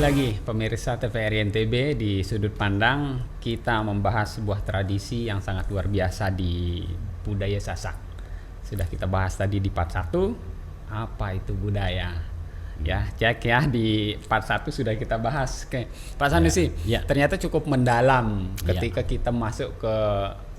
lagi pemirsa TVRI NTB di Sudut Pandang. Kita membahas sebuah tradisi yang sangat luar biasa di budaya Sasak. Sudah kita bahas tadi di part 1, apa itu budaya. Ya, cek ya di part 1 sudah kita bahas. Oke, Pak Sanusi, ternyata cukup mendalam ketika kita masuk ke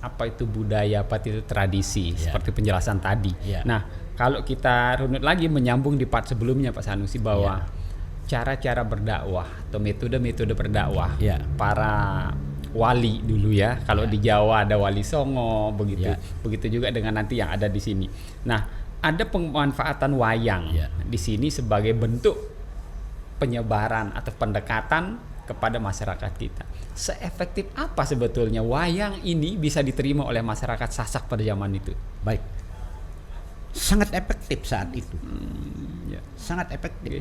apa itu budaya, apa itu tradisi, seperti penjelasan tadi. Nah, kalau kita runut lagi menyambung di part sebelumnya Pak Sanusi bahwa cara-cara berdakwah atau metode-metode berdakwah para wali dulu ya. Kalau di Jawa ada Wali Songo, begitu juga dengan nanti yang ada di sini. Nah, ada pemanfaatan wayang di sini sebagai bentuk penyebaran atau pendekatan kepada masyarakat kita. Seefektif apa sebetulnya wayang ini bisa diterima oleh masyarakat Sasak pada zaman itu? Baik, sangat efektif saat itu. Sangat efektif.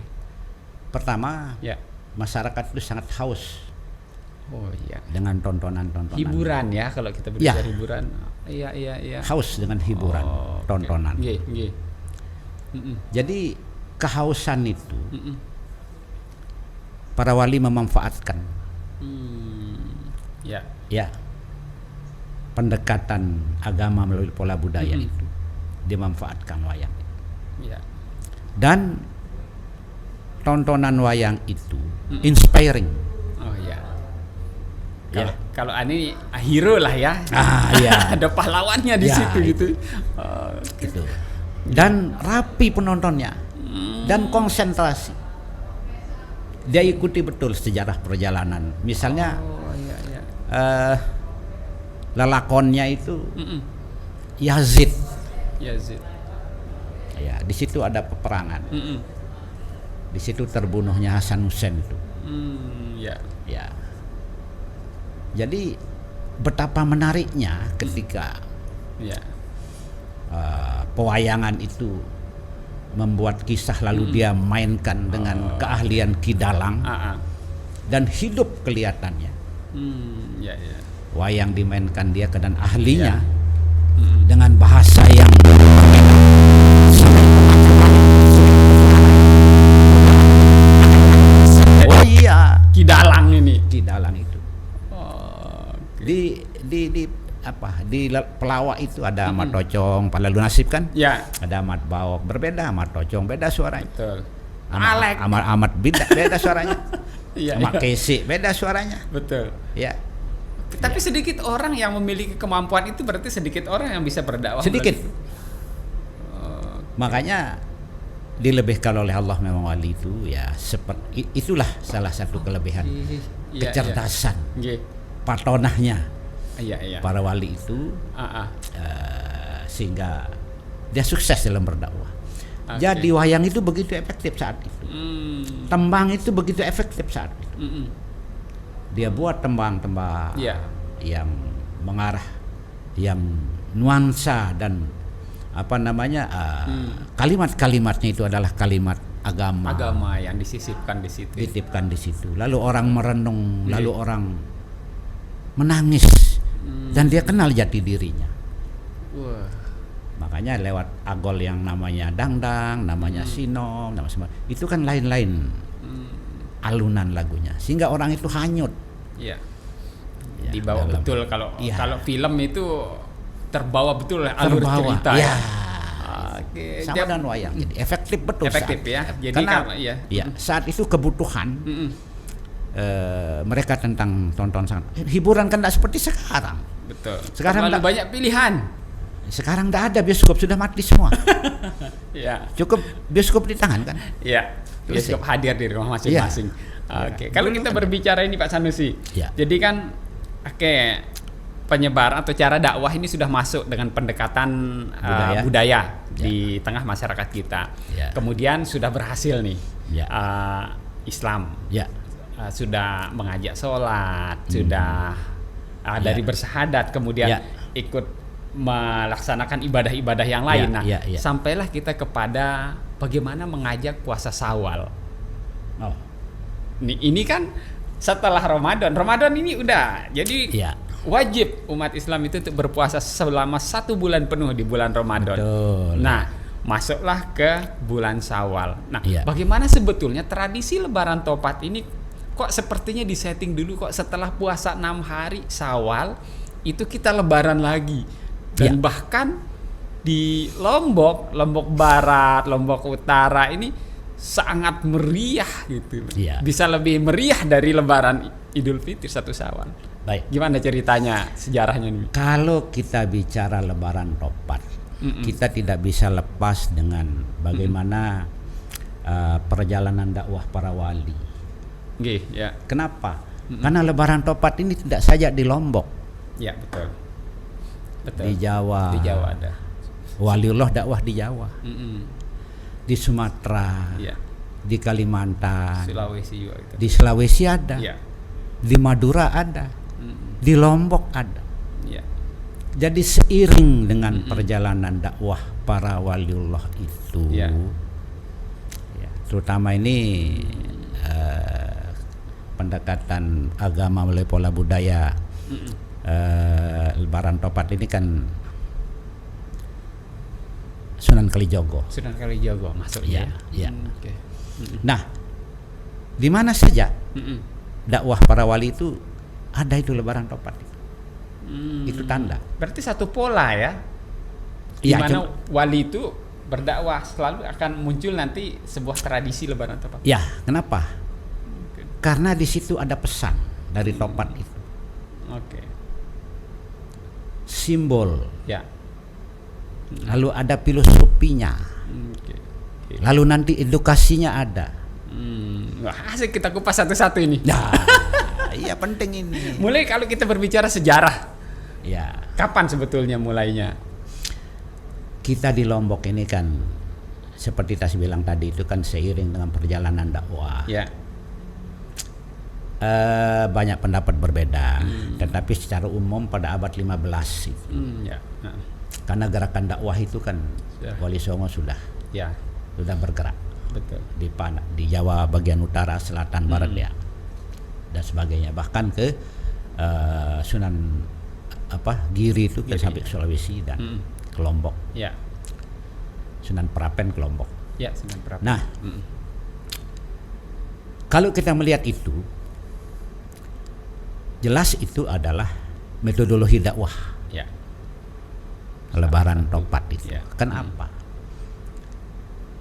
Pertama, masyarakat itu sangat haus. Dengan tontonan-tontonan. Hiburan ya, kalau kita berbicara hiburan. Haus dengan hiburan, tontonan. Jadi kehausan itu para wali memanfaatkan. Pendekatan agama melalui pola budaya itu dimanfaatkan wayang. Dan tontonan wayang itu inspiring. Kalau ini hero lah ya. Ada pahlawannya di situ gitu. Gitu. Dan rapi penontonnya dan konsentrasi. Dia ikuti betul sejarah perjalanan. Misalnya lelakonnya itu Yazid. Ya, di situ ada peperangan. Di situ terbunuhnya Hasan Hussein itu. Jadi betapa menariknya ketika pewayangan itu membuat kisah lalu dia mainkan dengan keahlian Kidalang dan hidup kelihatannya. Wayang dimainkan dia dan ahlinya dengan bahasa yang Kidalang ini. Kidalang itu. Di pelawak itu ada Ahmad Tocong, Palalu Nasib kan? Ada Ahmad Bawok, berbeda Ahmad Tocong, beda suaranya. Betul. Ahmad beda suaranya. Ahmad Kesi beda suaranya. Betul. Tapi sedikit orang yang memiliki kemampuan itu, berarti sedikit orang yang bisa berdakwah. Sedikit. Makanya dilebihkan oleh Allah memang wali itu seperti itulah salah satu kelebihan kecerdasan patonahnya para wali itu sehingga dia sukses dalam berdakwah. Jadi wayang itu begitu efektif saat itu. Tembang itu begitu efektif saat itu. Dia buat tembang-tembang yang mengarah, yang nuansa dan kalimat-kalimatnya itu adalah kalimat agama yang disisipkan di situ. Dititipkan di situ. Lalu orang merenung, lalu orang menangis dan dia kenal jati dirinya. Makanya lewat agol yang namanya dangdang, namanya sinom, itu kan lain-lain alunan lagunya, sehingga orang itu hanyut. Dibawa betul kalau film itu terbawa betul alur cerita. Sama dengan wayang, jadi efektif betul. Efektif saat. Jadi karena saat itu kebutuhan mereka tentang tonton sangat hiburan kan tidak seperti sekarang. Betul. Sekarang banyak pilihan. Sekarang tidak ada, bioskop sudah mati semua. Cukup bioskop di tangan kan. Bioskop hadir di rumah masing-masing. Kalau kita berbicara ini Pak Sanusi, jadi kan penyebaran atau cara dakwah ini sudah masuk dengan pendekatan budaya di tengah masyarakat kita. Kemudian sudah berhasil nih Islam. Sudah mengajak sholat, sudah dari bersahadat, kemudian ikut melaksanakan ibadah-ibadah yang lain. Sampailah kita kepada bagaimana mengajak puasa Syawal. Ini kan setelah Ramadan ini udah jadi wajib umat Islam itu untuk berpuasa selama 1 bulan penuh di bulan Ramadan. Nah, masuklah ke bulan Syawal. Nah, bagaimana sebetulnya tradisi Lebaran Topat ini kok sepertinya disetting dulu, kok setelah puasa 6 hari Syawal itu kita lebaran lagi. Dan bahkan di Lombok Barat, Lombok Utara ini sangat meriah gitu. Bisa lebih meriah dari lebaran Idul Fitri 1 Syawal. Baik. Gimana ceritanya, sejarahnya nih? Kalau kita bicara lebaran Topat, kita tidak bisa lepas dengan bagaimana perjalanan dakwah para wali. Kenapa? Karena lebaran Topat ini tidak saja di Lombok. Ya, betul. Di Jawa. Di Jawa ada. Waliullah dakwah di Jawa. Di Sumatera. Di Kalimantan. Sulawesi juga gitu. Di Sulawesi ada. Di Madura ada. Di Lombok ada. Jadi seiring dengan perjalanan dakwah para waliullah itu, terutama ini pendekatan agama melalui pola budaya, lebaran Topat ini kan Sunan Kalijogo. Sunan Kalijogo masuknya. Nah, di mana saja dakwah para wali itu ada itu lebaran Topat itu. Itu tanda. Berarti satu pola ya. Di mana wali itu berdakwah selalu akan muncul nanti sebuah tradisi lebaran Topat. Ya, kenapa? Karena di situ ada pesan dari Topat itu. Simbol. Lalu ada filosofinya. Lalu nanti edukasinya ada. Wah, asik kita kupas satu-satu ini. Iya, penting ini. Mulai kalau kita berbicara sejarah. Kapan sebetulnya mulainya? Kita di Lombok ini kan seperti Tas bilang tadi itu kan seiring dengan perjalanan dakwah. Banyak pendapat berbeda, tetapi secara umum pada abad 15 itu. Karena gerakan dakwah itu kan Wali Songo sudah bergerak. Betul. Di Jawa bagian utara, selatan, barat dan sebagainya, bahkan ke Sunan Giri itu ke sampai Sulawesi dan ke Lombok. Sunan Prapen ke Lombok. Sunan Prapen. Nah, kalau kita melihat itu, jelas itu adalah metodologi dakwah. Lebaran Topat itu. Kenapa?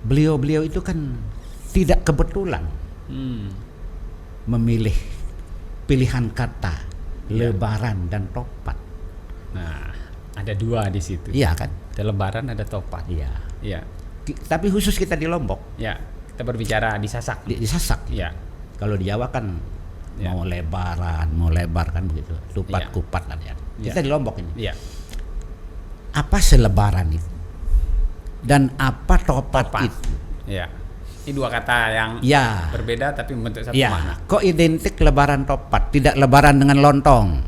Beliau-beliau itu kan tidak kebetulan memilih pilihan kata lebaran dan topat. Nah, ada dua di situ. Iya kan? Ada lebaran, ada topat. Iya. Tapi khusus kita di Lombok. Kita berbicara di Sasak. Di Sasak. Kalau di Jawa kan mau lebaran, mau lebar kan begitu. Tupat kupat kan ya. Kita di Lombok ini. Apa selebaran itu? Dan apa topat itu? Ini dua kata yang berbeda tapi membentuk satu makna. Kok identik lebaran Topat, tidak lebaran dengan lontong,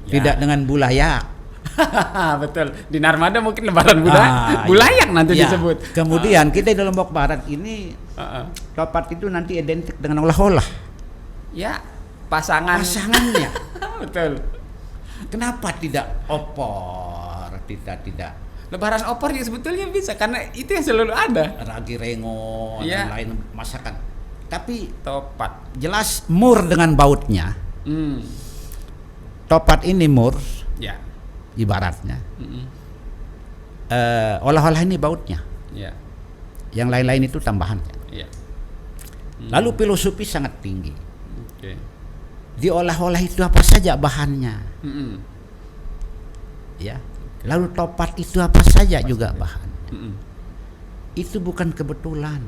tidak dengan bulayak. Betul. Di Narmada mungkin lebaran bulayak nanti disebut. Kemudian kita di Lombok Barat ini Topat itu nanti identik dengan olah-olah. Pasangannya. Betul. Kenapa tidak opor, tidak lebaran opor ya sebetulnya bisa karena itu yang selalu ada. Ragi rengo dan lain masakan. Tapi topat jelas mur dengan bautnya. Topat ini mur. Ibaratnya. Olah-olah ini bautnya. Yang lain-lain itu tambahan. Lalu filosofi sangat tinggi. Di olah-olah itu apa saja bahannya. Lalu topat itu apa saja juga bahan. Itu bukan kebetulan.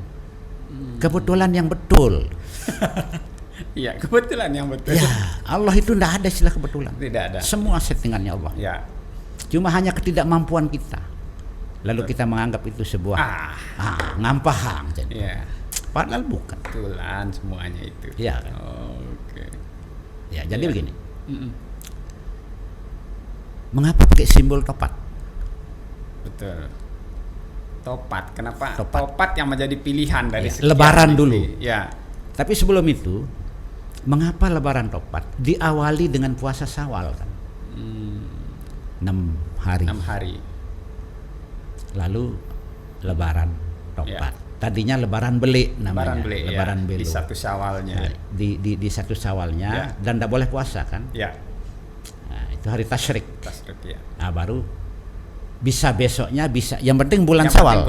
Kebetulan yang betul. Kebetulan yang betul. Allah itu tidak ada istilah kebetulan. Tidak ada. Semua settingannya Allah. Cuma hanya ketidakmampuan kita. Lalu kita menganggap itu sebuah ngampahang. Padahal bukan. Kebetulan semuanya itu. Jadi begini. Mengapa pakai simbol topat? Betul. Topat. Kenapa? Topat yang menjadi pilihan dari lebaran dulu. Tapi sebelum itu, mengapa lebaran topat? Diawali dengan puasa Syawal kan? 6 hari. Lalu lebaran topat. tadinya lebaran beli namanya. Lebaran beli di 1 Syawalnya. Di 1 Syawalnya dan tidak boleh puasa kan? Ya. Nah, itu hari tasyrik. Ya. Nah, baru bisa besoknya bisa. Yang penting bulan Syawal.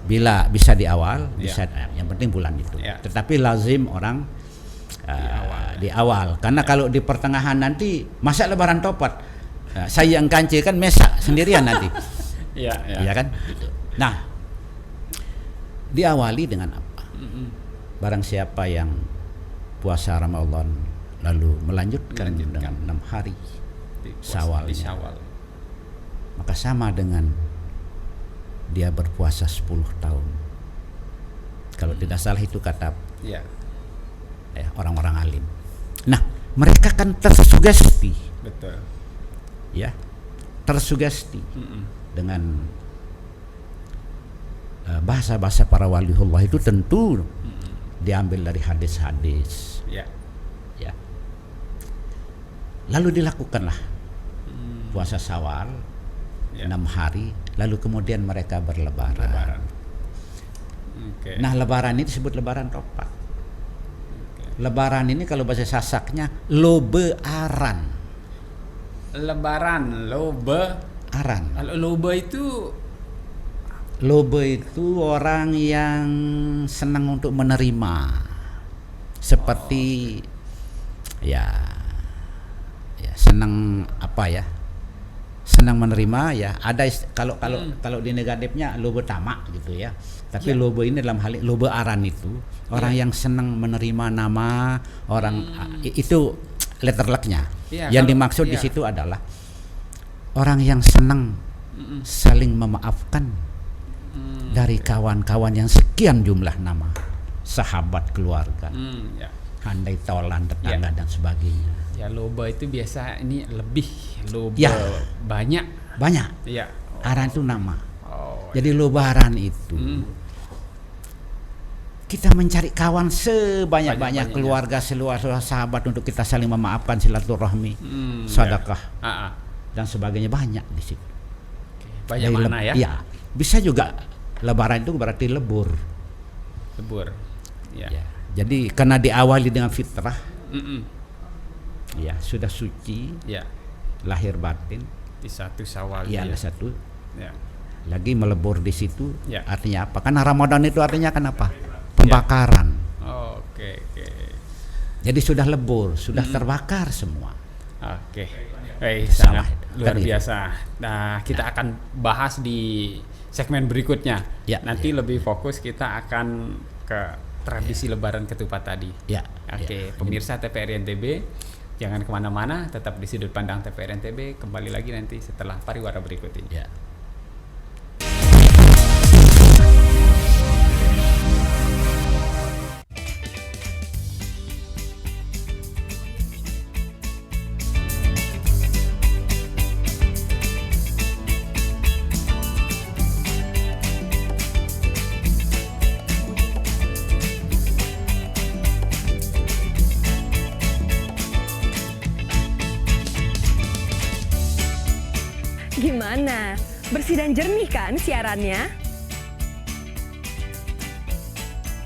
Bila bisa di awal, bisa yang penting bulan itu. Ya. Tetapi lazim orang di awal. Karena kalau di pertengahan nanti masa lebaran topat. Saya yang kancil kan mesak sendirian nanti. Iya kan? Gitu. Nah, diawali dengan apa? Barang siapa yang puasa Ramadan lalu melanjutkan dengan 6 hari Syawal, maka sama dengan dia berpuasa 10 tahun. Kalau tidak salah itu kata orang-orang alim. Nah, mereka kan tersugesti. Betul. Ya, tersugesti dengan bahasa-bahasa para waliullah itu tentu diambil dari hadis-hadis. Ya. Lalu dilakukanlah puasa Syawal 6 hari, lalu kemudian mereka berlebaran. Nah, lebaran ini disebut lebaran topat. Lebaran ini kalau bahasa Sasaknya lobearan. Lebaran, aran. Kalau lobe itu orang yang senang untuk menerima, seperti senang senang menerima ya. Ada kalau di negatifnya lobe tamak gitu ya. Tapi lobe ini dalam hal lobe aran itu orang yang senang menerima nama orang, itu letter luck-nya. Yang dimaksud di situ adalah orang yang senang saling memaafkan dari kawan-kawan yang sekian jumlah nama, sahabat, keluarga, handai tolan, tetangga dan sebagainya. Ya, loba itu biasa ini lebih banyak. Ya. Aran itu nama. Jadi lobaran itu kita mencari kawan sebanyak-banyak, keluarga, seluas sahabat untuk kita saling memaafkan, silaturahmi, sedekah dan sebagainya, banyak di situ. Banyak mana ya? Ya, bisa juga lebaran itu berarti lebur. Ya. Jadi karena diawali dengan fitrah, ya sudah suci, lahir batin di 1 Syawal. Ya, satu. Lagi melebur di situ, artinya apa? Karena Ramadan itu artinya kan apa? Pembakaran. Oke. Jadi sudah lebur, sudah terbakar semua. Oke. Sangat luar biasa. Nah, kita akan bahas di segmen berikutnya. Nanti lebih fokus kita akan ke tradisi Lebaran Ketupat tadi. Oke. Pemirsa TVRI NTB, jangan kemana-mana, tetap di sudut pandang TVRI NTB. Kembali lagi nanti setelah pariwara berikut ini. Gimana? Bersih dan jernih kan siarannya?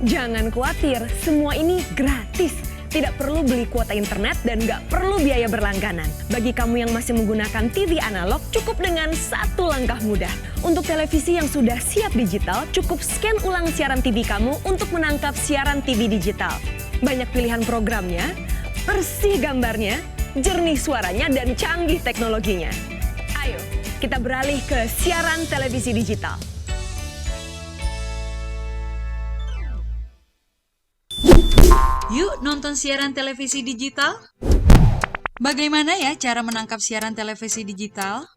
Jangan khawatir, semua ini gratis. Tidak perlu beli kuota internet dan nggak perlu biaya berlangganan. Bagi kamu yang masih menggunakan TV analog, cukup dengan 1 langkah mudah. Untuk televisi yang sudah siap digital, cukup scan ulang siaran TV kamu untuk menangkap siaran TV digital. Banyak pilihan programnya, bersih gambarnya, jernih suaranya, dan canggih teknologinya. Ayo, kita beralih ke siaran televisi digital. Yuk nonton siaran televisi digital. Bagaimana ya cara menangkap siaran televisi digital?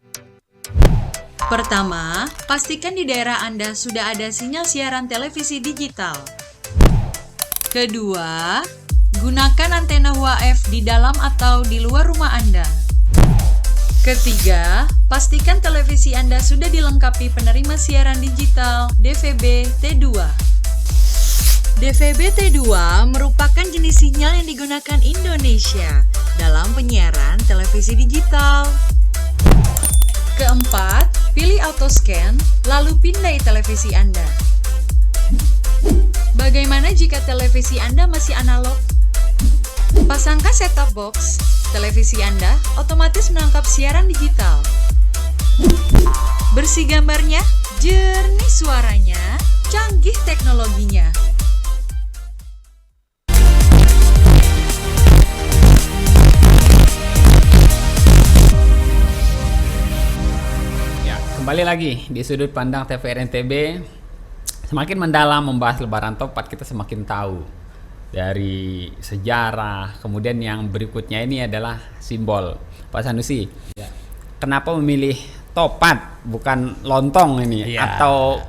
Pertama, pastikan di daerah Anda sudah ada sinyal siaran televisi digital. Kedua, gunakan antena UHF di dalam atau di luar rumah Anda. Ketiga, pastikan televisi Anda sudah dilengkapi penerima siaran digital DVB T2. DVB T2 merupakan jenis sinyal yang digunakan Indonesia dalam penyiaran televisi digital. Keempat, pilih auto scan, lalu pindai televisi Anda. Bagaimana jika televisi Anda masih analog? Pasangkan set-top box, televisi Anda otomatis menangkap siaran digital. Bersih gambarnya, jernih suaranya, canggih teknologinya. Kembali lagi di sudut pandang TVRI NTB. Semakin mendalam membahas Lebaran Top 4, kita semakin tahu dari sejarah. Kemudian yang berikutnya ini adalah simbol. Pak Sanusi, kenapa memilih topat bukan lontong ini? Atau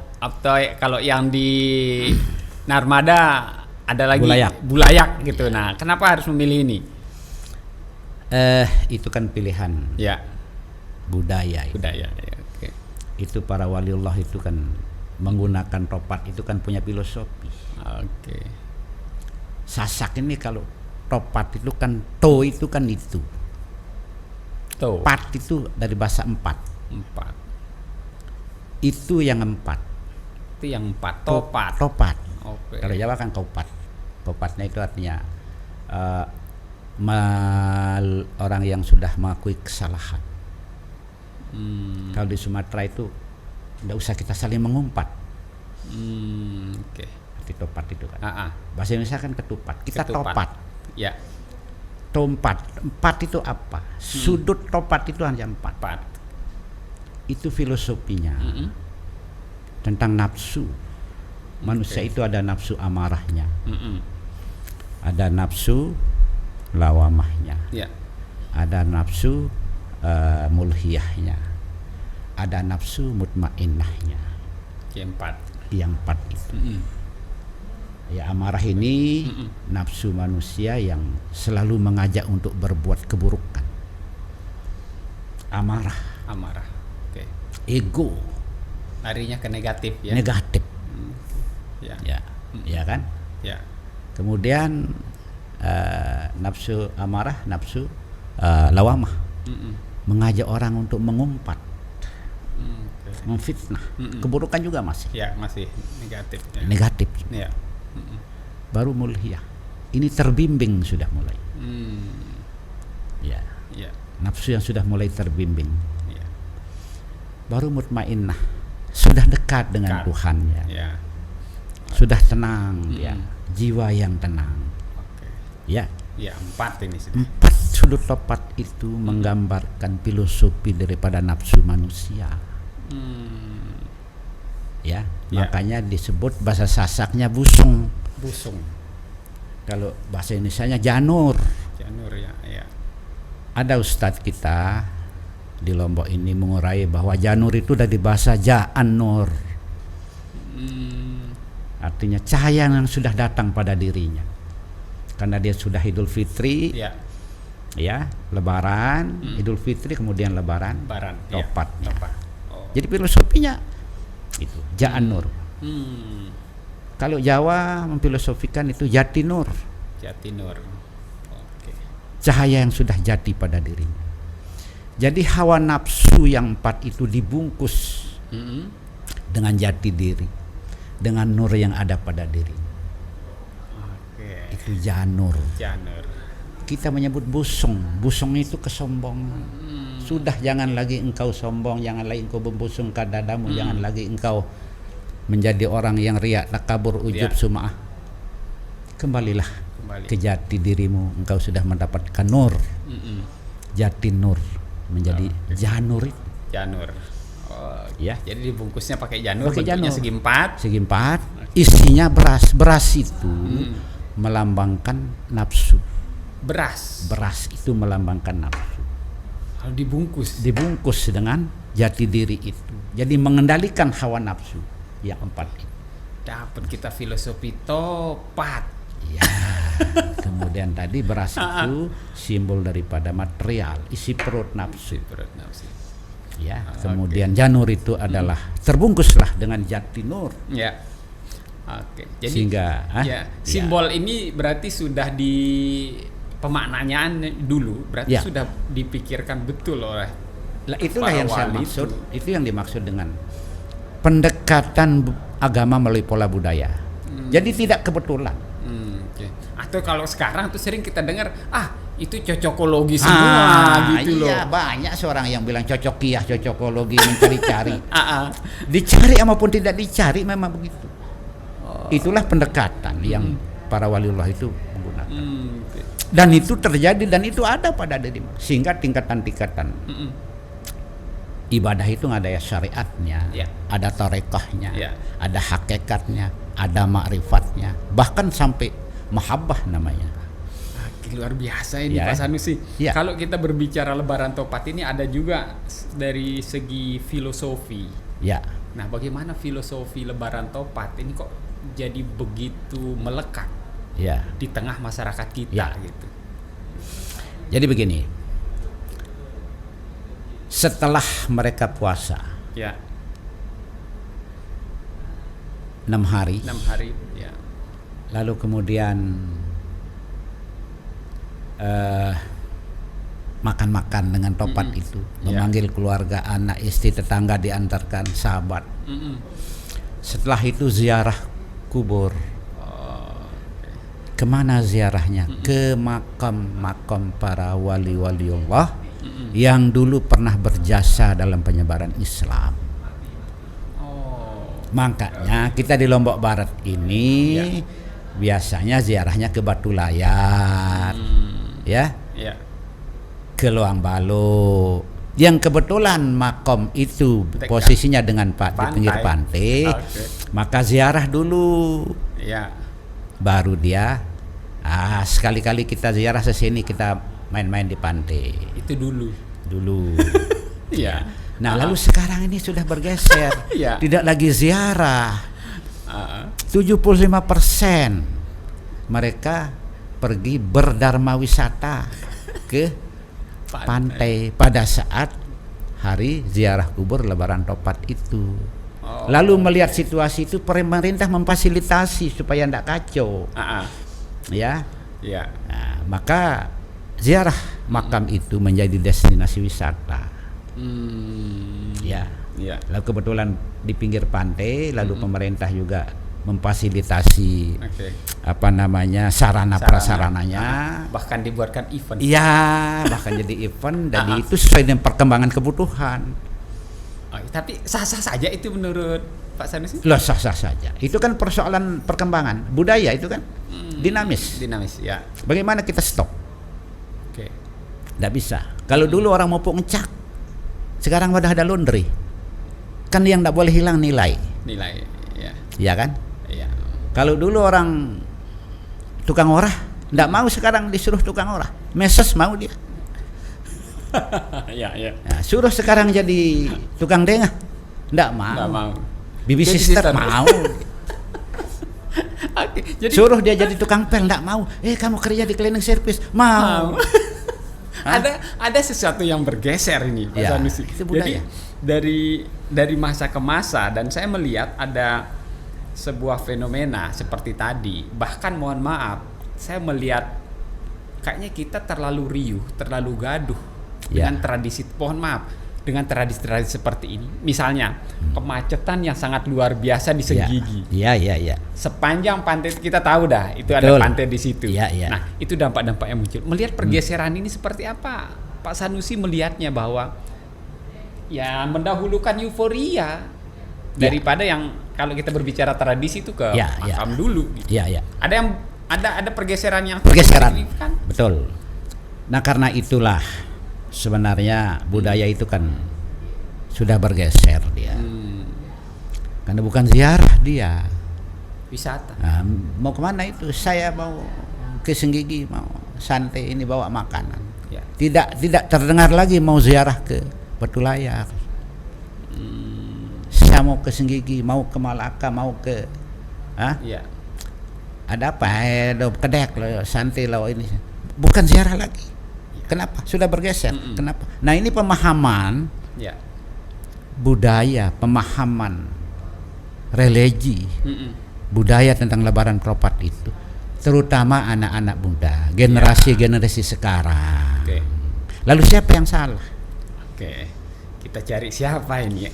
kalau yang di Narmada ada lagi bulayak gitu. Nah, kenapa harus memilih ini? Itu kan pilihan budaya. Budaya. Itu para waliullah itu kan menggunakan topat itu kan punya filosofi. Sasak ini kalau topat itu kan itu kan itu. Pat itu dari bahasa empat. Itu yang empat. Itu yang empat. Topat. Kalau Jawa kan kopat. Kopatnya itu artinya orang yang sudah mengakui kesalahan. Kalau di Sumatera itu tidak usah kita saling mengumpat. Arti topat itu kan. Bahasa Indonesia kan ketupat. Kita topat. Ya. Tompat. Empat itu apa? Sudut topat itu hanya empat. Itu filosofinya. Tentang nafsu. Manusia itu ada nafsu amarahnya. Ada nafsu lawamahnya. Ada nafsu mulhiyahnya, ada nafsu mutmainnahnya. Yang empat itu. Ya, amarah ini nafsu manusia yang selalu mengajak untuk berbuat keburukan. Amarah. Ego. Larinya ke negatif ya. Negatif. Ya kan? Ya. Kemudian nafsu amarah, nafsu lawamah. Mengajak orang untuk mengumpat, memfitnah, keburukan juga masih. Ya, masih negatif. Ya. Negatif. Ya. Baru mulhiyah. Ini terbimbing sudah mulai. Ya. Nafsu yang sudah mulai terbimbing. Ya. Baru mutmainnah, sudah dekat dengan Tuhannya. Ya. Sudah tenang dia, jiwa yang tenang. Ya. Ya, empat ini sudah. Empat sudut topat itu menggambarkan filosofi daripada nafsu manusia. Ya, makanya disebut bahasa Sasaknya busung. Kalau bahasa Indonesianya janur. Ya. Ada ustadz kita di Lombok ini mengurai bahwa janur itu dari bahasa ja'an nur. Artinya cahaya yang sudah datang pada dirinya. Karena dia sudah Idul Fitri, ya, Lebaran, Idul Fitri kemudian Lebaran, topatnya. Jadi filosofinya itu Ja'an Nur. Kalau Jawa memfilosofikan itu Jati Nur. Cahaya yang sudah jati pada dirinya. Jadi hawa nafsu yang empat itu dibungkus dengan jati diri, dengan nur yang ada pada dirinya. Itu janur. Kita menyebut busung. Busung itu kesombongan. Sudah, jangan lagi engkau sombong, jangan lagi engkau membusung ke dadamu, jangan lagi engkau menjadi orang yang riak, takabur, ujub, sum'ah. Kembalilah ke jati dirimu. Engkau sudah mendapatkan nur. Jati nur menjadi janur itu. Ya. Jadi dibungkusnya pakai janur, bentuknya segi empat. Isinya beras. Beras itu melambangkan nafsu. Beras itu melambangkan nafsu. Kalau dibungkus dengan jati diri itu. Jadi mengendalikan hawa nafsu yang empat itu. Dapat kita filosofi topat. Ya. Kemudian tadi beras itu simbol daripada material, isi perut nafsu. Ya. Kemudian janur itu adalah terbungkuslah dengan jati nur. Ya. Jadi sehingga simbol ini berarti sudah di pemaknaan dulu, berarti sudah dipikirkan betul oleh. Itulah yang saya maksud. Itu yang dimaksud dengan pendekatan agama melalui pola budaya. Jadi tidak kebetulan. Okay. Atau kalau sekarang tuh sering kita dengar, itu cocokologi semua gitu loh. Iya, banyak seorang yang bilang cocokologi mencari-cari. Dicari maupun tidak dicari memang begitu. Itulah pendekatan yang para waliullah itu menggunakan. Dan itu terjadi dan itu ada pada dirimu. Sehingga tingkatan-tingkatan ibadah itu ada ya syariatnya, ada tarekahnya, ada hakikatnya, ada ma'rifatnya, bahkan sampai mahabbah namanya. Luar biasa ini Pak Sanusi. Kalau kita berbicara Lebaran Topat ini ada juga dari segi filosofi. Nah, bagaimana filosofi Lebaran Topat ini kok jadi begitu melekat di tengah masyarakat kita gitu? Jadi begini, setelah mereka puasa 6 hari, lalu kemudian makan-makan dengan topat itu, memanggil keluarga, anak, istri, tetangga, diantarkan, sahabat. Setelah itu ziarah kubur. Kemana ziarahnya? Ke makam-makam para wali-waliullah yang dulu pernah berjasa dalam penyebaran Islam. Makanya kita di Lombok Barat ini biasanya ziarahnya ke Batu Layar, ke Loang Balu, yang kebetulan makom itu posisinya dengan di pinggir pantai. Maka ziarah dulu, baru dia sekali-kali kita ziarah sesini, kita main-main di pantai. Itu dulu. Nah, lalu sekarang ini sudah bergeser, tidak lagi ziarah. 75% mereka pergi berdharma wisata ke pantai pada saat hari ziarah kubur Lebaran Topat itu. Lalu melihat situasi itu, pemerintah memfasilitasi supaya tidak kacau. Nah, maka ziarah makam itu menjadi destinasi wisata. Lalu kebetulan di pinggir pantai, lalu pemerintah juga memfasilitasi sarana prasarananya, bahkan dibuatkan event. Bahkan jadi event, dan itu sesuai dengan perkembangan kebutuhan. Tapi sah-sah saja itu menurut Pak Sanusi? Loh, sah-sah saja. Itu kan persoalan perkembangan budaya, itu kan dinamis. Bagaimana kita stop? Tidak bisa. Kalau dulu orang mau ngecak, sekarang udah ada laundry. Kan yang tidak boleh hilang nilai. Iya kan? Kalau dulu orang tukang orah, tidak mau, sekarang disuruh tukang orah. Meses mau dia. Nah, suruh sekarang jadi tukang dengah, tidak mau. Bibi sister mau. Jadi, suruh dia jadi tukang pel, tidak mau. Kamu kerja di cleaning service, mau. Ada sesuatu yang bergeser ini, Pak Sanusi. Jadi dari masa ke masa, dan saya melihat ada sebuah fenomena seperti tadi. Bahkan mohon maaf, saya melihat kayaknya kita terlalu riuh, terlalu gaduh dengan tradisi. Mohon maaf, dengan tradisi-tradisi seperti ini. Misalnya kemacetan yang sangat luar biasa di Senggigi. Sepanjang pantai kita tahu dah, itu ada pantai di situ. Nah, itu dampak-dampak yang muncul. Melihat pergeseran ini seperti apa, Pak Sanusi melihatnya, bahwa mendahulukan euforia daripada yang kalau kita berbicara tradisi itu ke makam dulu. Ada pergeseran yang signifikan. Betul. Nah, karena itulah sebenarnya budaya itu kan sudah bergeser dia. Karena bukan ziarah dia, wisata. Nah, mau kemana itu? Saya mau ke Senggigi, mau santai ini, bawa makanan. Tidak terdengar lagi mau ziarah ke Batu Layar. Saya mau ke Senggigi, mau ke Malaka, mau ke ada apa? Kedek loh, santai loh ini. Bukan ziarah lagi. Kenapa? Sudah bergeser. Kenapa? Nah, ini pemahaman budaya, pemahaman religi, budaya tentang Lebaran Topat itu, terutama anak-anak muda, generasi sekarang. Lalu siapa yang salah? Kita cari siapa ini?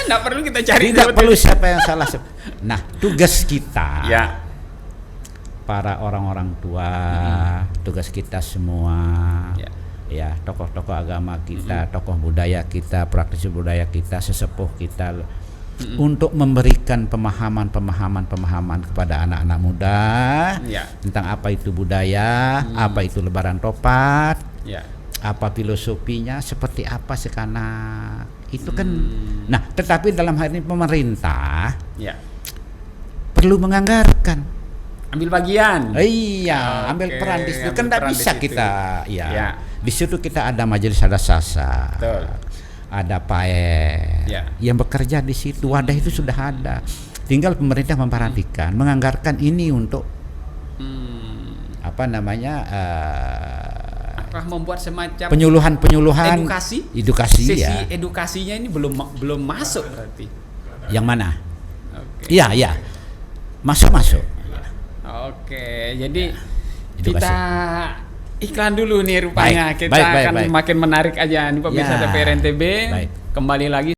Nggak perlu kita cari. Tidak perlu siapa yang salah. Nah, tugas kita Ya. Para orang-orang tua, tugas kita semua, ya tokoh-tokoh agama kita, tokoh budaya kita, praktisi budaya kita, sesepuh kita, untuk memberikan pemahaman kepada anak-anak muda tentang apa itu budaya, apa itu lebaran topat, apa filosofinya, seperti apa sekarang itu kan. Nah, tetapi dalam hal ini pemerintah perlu menganggarkan. Ambil bagian. Iya, ambil peran di situ. Kan tidak bisa kita, di situ kita ada majelis adat sasa, ada PAE yang bekerja di situ. Wadah itu sudah ada. Tinggal pemerintah memperhatikan, menganggarkan ini untuk membuat semacam penyuluhan edukasi sesi edukasinya ini belum masuk berarti. Yang mana? Iya, masuk. Oke, jadi kita iklan dulu nih rupanya. Kita akan makin menarik aja nih pemirsa TVRI NTB. Kembali lagi